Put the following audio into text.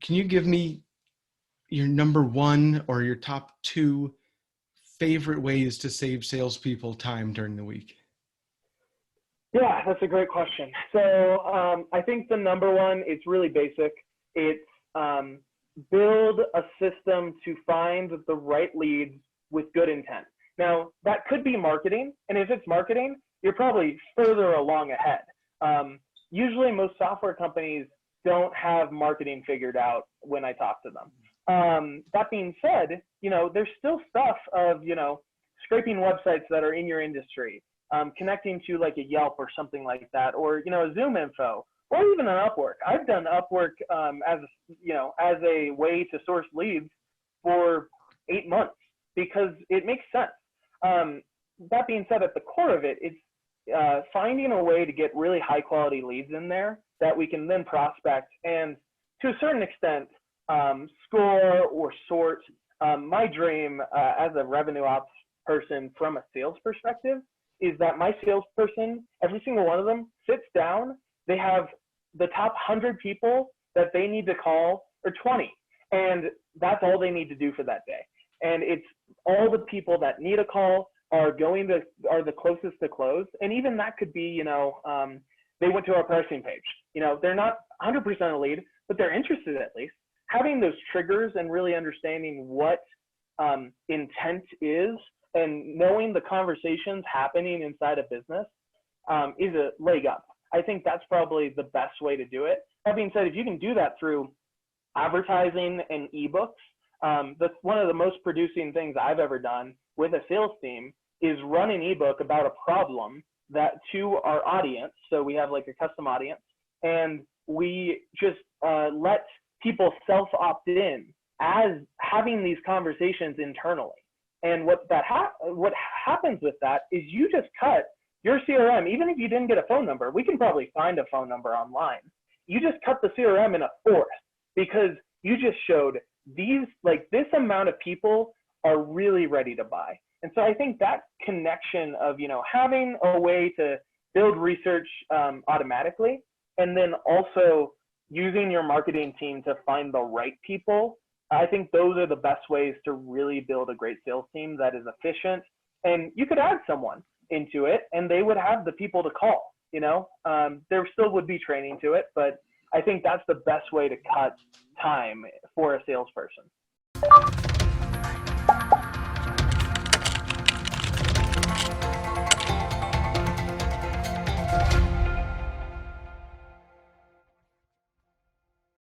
can you give me your number one or your top two favorite ways to save salespeople time during the week? Yeah, that's a great question. So I think the number one, it's really basic. It's build a system to find the right leads with good intent. Now, that could be marketing. And if it's marketing, you're probably further along ahead. Usually most software companies don't have marketing figured out when I talk to them. That being said, there's still stuff of, scraping websites that are in your industry, connecting to like a Yelp or something like that, or, a Zoom info, or even an Upwork. I've done Upwork as a way to source leads for 8 months because it makes sense. That being said, at the core of it, it's finding a way to get really high quality leads in there that we can then prospect and to a certain extent score or sort. My dream as a revenue ops person from a sales perspective is that my salesperson, every single one of them sits down, they have the top 100 people that they need to call, or 20, and that's all they need to do for that day. And it's all the people that need a call are the closest to close. And even that could be, they went to our pricing page. They're not 100% a lead, but they're interested at least. Having those triggers and really understanding what intent is and knowing the conversations happening inside a business is a leg up. I think that's probably the best way to do it. That being said, if you can do that through advertising and ebooks, that's one of the most producing things I've ever done with a sales team is run an ebook about a problem that to our audience. So we have like a custom audience, and we just let people self-opt in as having these conversations internally. And what happens with that is you just cut your CRM, even if you didn't get a phone number, we can probably find a phone number online. You just cut the CRM in a fourth because you just showed this amount of people are really ready to buy. And so I think that connection of, having a way to build research automatically, and then also using your marketing team to find the right people, I think those are the best ways to really build a great sales team that is efficient. And you could add someone into it and they would have the people to call, there still would be training to it, but I think that's the best way to cut time for a salesperson.